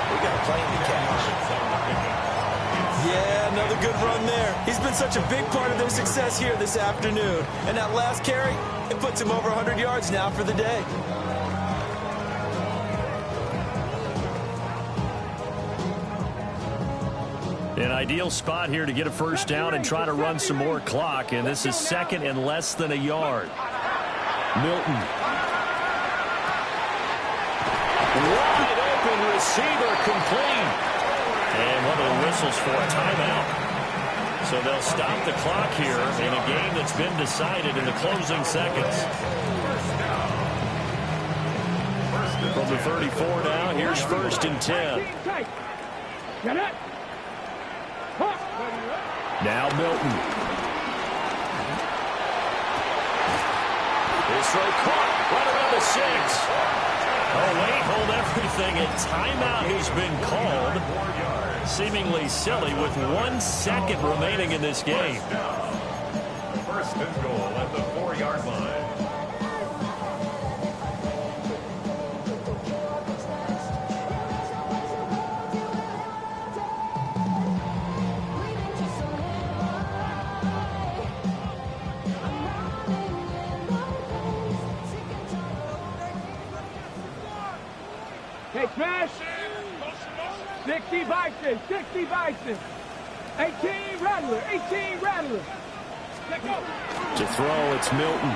We got a plane to catch. Yeah, another good run there. He's been such a big part of their success here this afternoon. And that last carry, it puts him over 100 yards now for the day. An ideal spot here to get a first down and try to run some more clock, and this is second and less than a yard. Milton. Wide open receiver complete. And one of the whistles for a timeout. So they'll stop the clock here in a game that's been decided in the closing seconds. From the 34 now, here's first and 10. Get it. Now Milton. This throw caught right around the 6. Oh, wait, hold everything. A timeout has been called. Seemingly silly with 1 second remaining in this game. First and goal at the 4-yard line. Hey, smash. 60 Bison, 60 Bison. 18 Rattler, 18 Rattler. Let go. To throw, it's Milton.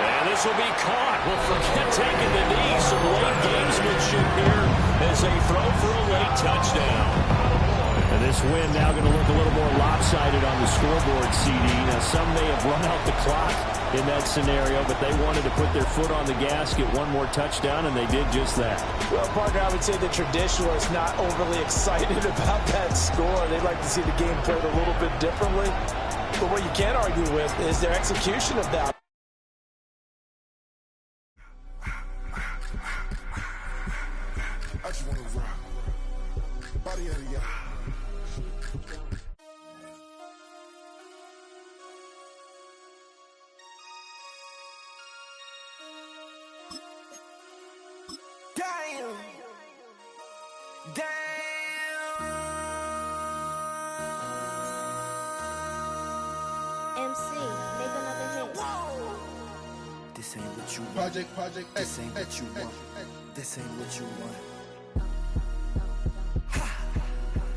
And this will be caught. Well, forget taking the knee. Some late gamesmanship here as they throw for a late touchdown. And this win now going to look a little more lopsided on the scoreboard, CD. Now, some may have run out the clock in that scenario, but they wanted to put their foot on the gas, get one more touchdown, and they did just that. Well, partner, I would say the traditionalists not overly excited about that score. They'd like to see the game played a little bit differently. But what you can't argue with is their execution of that. I just want to rock. Body out of y'all. Damn. MC, make another hit. This ain't what you want. Project. This ain't what you want. This ain't what you want.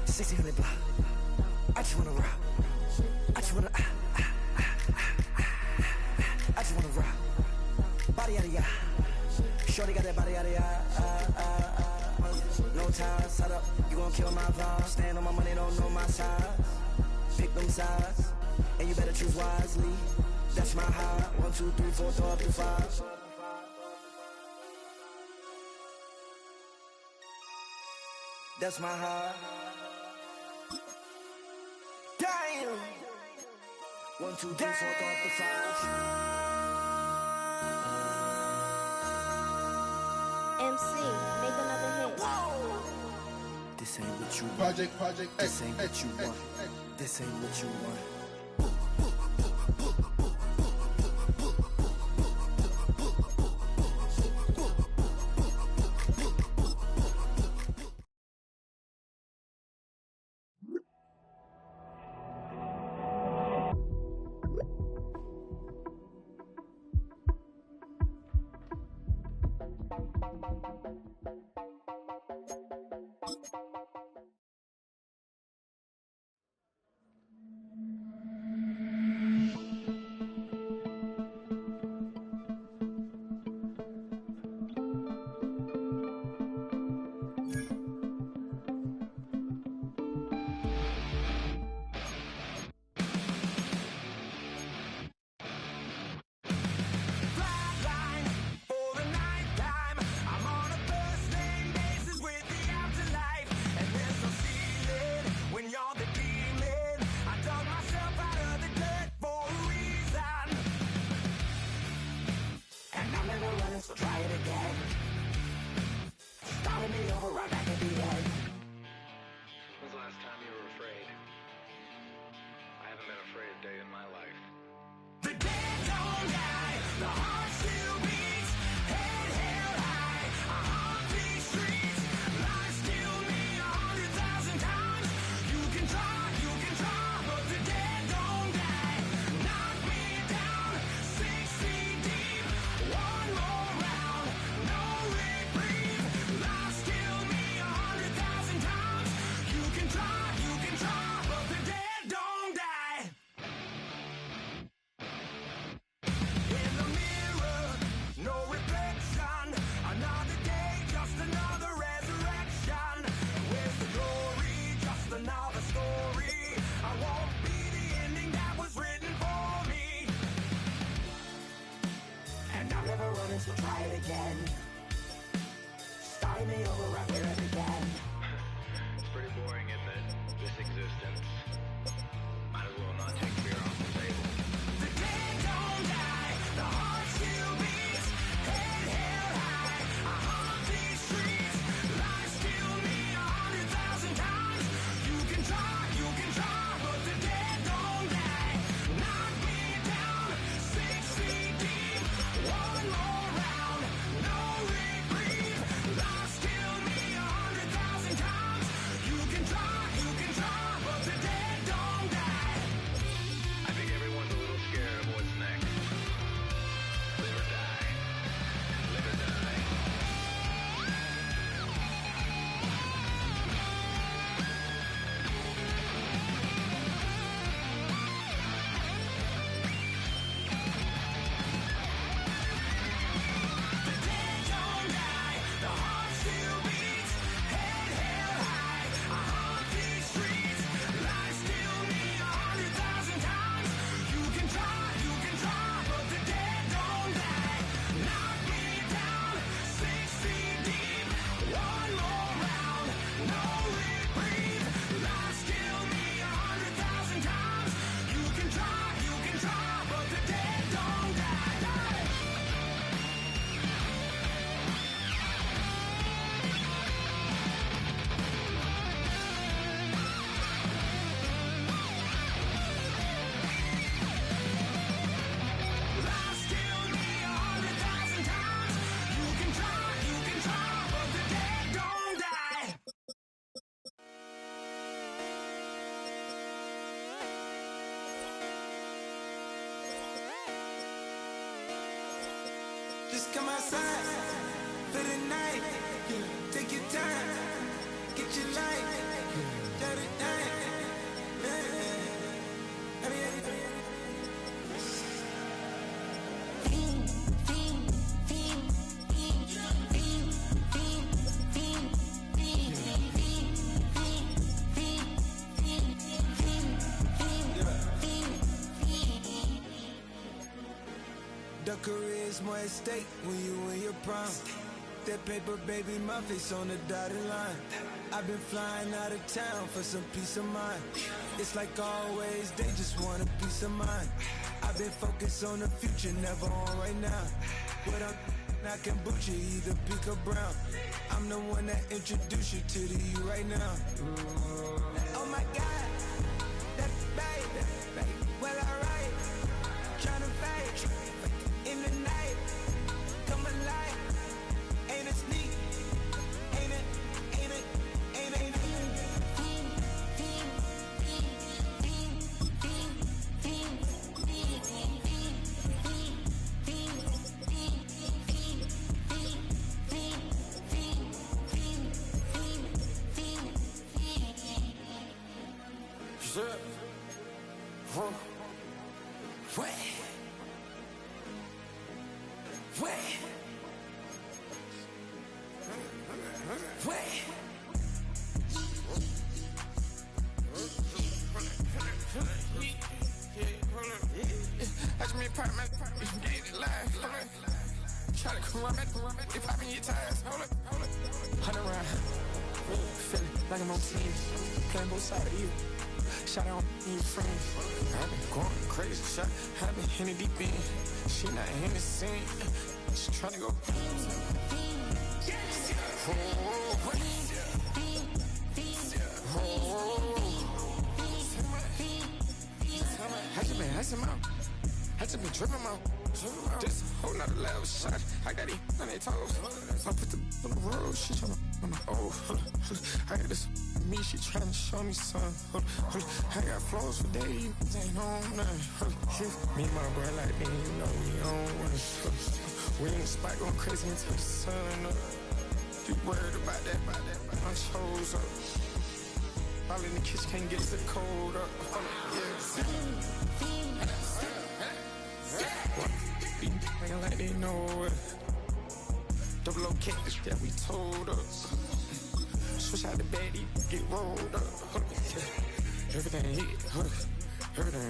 1600 block. I just wanna rock. I just wanna. I just wanna rock. Body out of ya. Shorty got that body out of ya. No time, set up. You gon' kill my vibe. Stand on my money, don't know my size. Pick them sides, and you better choose wisely. That's my high. 1, 2, 3, 4, throw up to 5. That's my high. Damn. 1, 2, 3, 4, throw up to 5. MC, make another hit. This ain't what you want. Project. This ain't what you want. This ain't what you want. again. Start me over, rock it up again. It's pretty boring, isn't it? This existence. Might as well not take fear off the table. The dead don't die, the heart still beats. Head held high, I haunt these streets. Life still me 100,000 times. You can try, but the dead don't die. Knock me down 6 feet deep. One more round, no reprieve. Life still me 100,000 times. You can try, but the dead don't die. I think everyone's a little scared of what's next. Live or die. Live or die. The dead don't die, the heart still beats. Head held high, I haunt these streets. Life still me 100,000 times. You can try, but the dead don't die. Knock me down 6 feet deep. One more round, no reprieve. Life still me 100,000 times. You can try, but the dead don't die. Life still me 100,000 times. You can try, but the dead don't die. Just come outside for the night. Take your time, get your light. Let it The career's more at stake when you in your prime. That paper, baby, my face on the dotted line. I've been flying out of town for some peace of mind. It's like always, they just want a peace of mind. I've been focused on the future, never on right now. What I'm I can boot you either pink or brown. I'm the one that introduced you to the you right now. Oh my God, that baby, well alright. Tryna fight in the night, come alive. Ain't it sneak? Ain't it? Watch me pop my gave it live. Try to come around, they popping your tires. Hold it. 100 round. Feeling like I'm on team. Playing both sides of you. Shot out on your friends. I've been going crazy. Shot, I've been hitting deep in. She not in the scene. She tryna go. I just been tripping out. This whole nother level shot. I got it on their toes. I put the on the road. She tryna on my I got this me. She tryna show me something. I got flows for days. Ain't on nothing. Me and my bro like me. You know we on one. We in the spot going crazy until the sun up. You worried about that? I chose up. All in the kitchen can't get the cold up. Nigga like they know it. Double O cactus that we told us. Switch out the baddie, get rolled up. Everything hit, everything.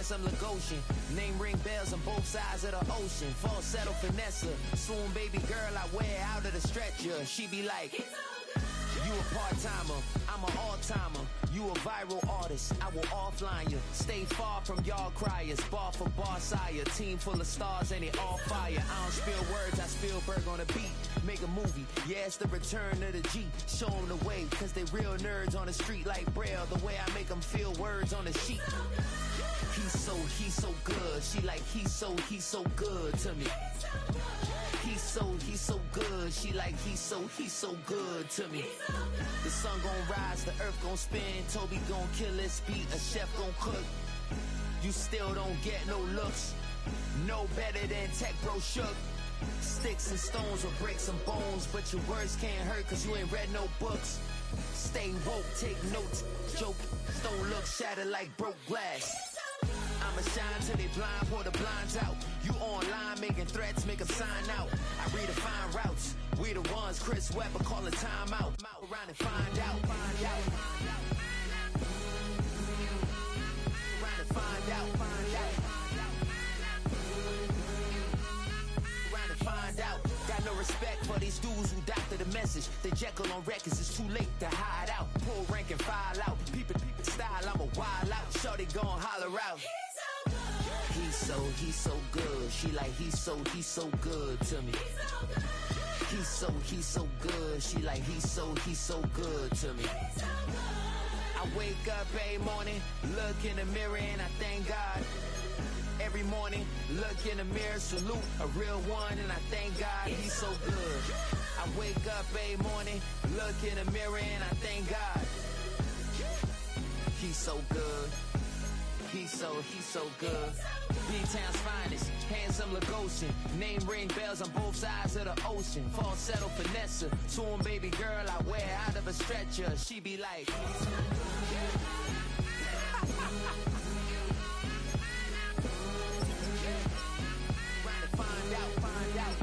handsome Lagosian. Name ring bells on both sides of the ocean. Falsetto finesse, swoon baby girl I wear out of the stretcher. She be like, you a part-timer, I'm an all-timer. You a viral artist, I will offline you. Stay far from y'all criers, bar for bar sire. Team full of stars and it all fire. I don't spill words, I Spielberg on a beat. Make a movie, yeah, it's the return of the G. Show them the way, cause they real nerds on the street like Braille. The way I make them feel words on the sheet. He's so good. She like, he's so good to me. He's so good. She like, he's so good to me. The sun gon' rise, the earth gon' spin. Toby gon' kill this beat, a chef gon' cook. You still don't get no looks. No better than Tech Bro Shook. Sticks and stones or bricks and bones, but your words can't hurt cause you ain't read no books. Stay woke, take notes, joke, don't look shattered like broke glass. I'ma shine till they blind, pour the blinds out. You online making threats, make them sign out. I redefine routes, we the ones Chris Webber call a timeout. Around and find out, find out. Around and find out, find out. Around and find out. Got no respect for these dudes who doctor the message. They Jekyll on records, it's too late to hide out. Pull rank and file out. Peep style, I'm a wild out. Shorty gon' holler out. He's so good. She like, he's so good to me. He's so good. She like, he's so good to me. I wake up every morning, look in the mirror and I thank God. Every morning, look in the mirror, salute a real one and I thank God he's so good. I wake up every morning, look in the mirror and I thank God. He's so good. He's so good. B-Town's finest, handsome Lagosian. Name ring bells on both sides of the ocean. Falsetto finesse, swoon baby girl I wear out of a stretcher. She be like, trying to find out, find out.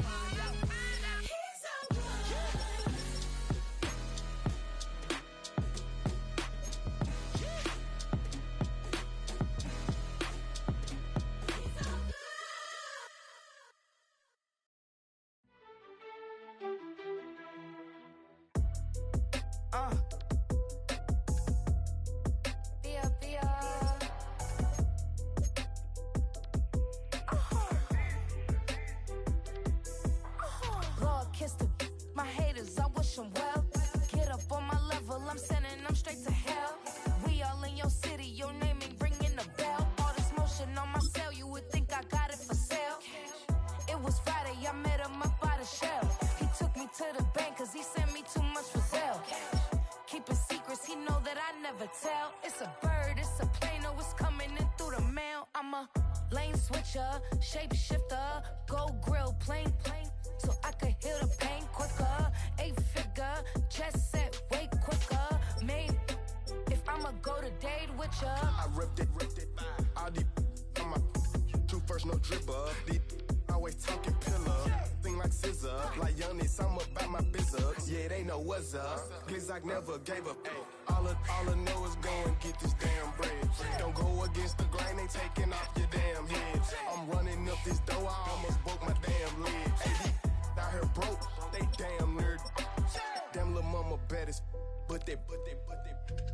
Never gave up. All I know is go and get this damn bread. Don't go against the grain, they taking off your damn head. I'm running up this door, I almost broke my damn leg. Hey, out here broke, they damn nerd. Damn little mama bad as but they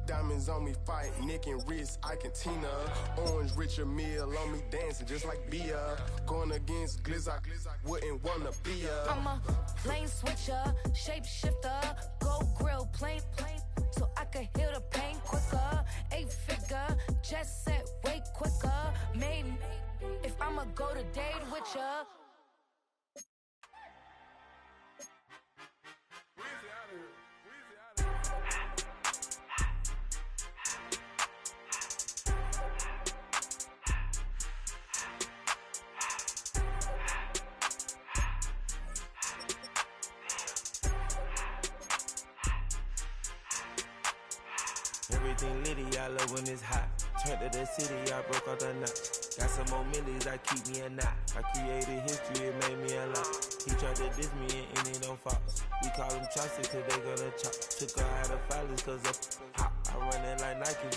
diamonds on me fight, neck and wrist, I can Tina. Orange Richard Mill on me dancing just like Bia. Going against Glizzock, wouldn't wanna be a. I'm a lane switcher, shapeshifter, go grill, plain, so I can heal the pain quicker. 8-figure, jet set, way quicker. Made if I'ma go to date with ya. Everything litty, I love when it's hot. Turned to the city, I broke all the knots. Got some more millies, I keep me a knot. I created history, it made me a lot. He tried to diss me and it don't fox. We call them chopsticks cause they gonna chop. Took her out of filers cause of hop. I run it like Nike.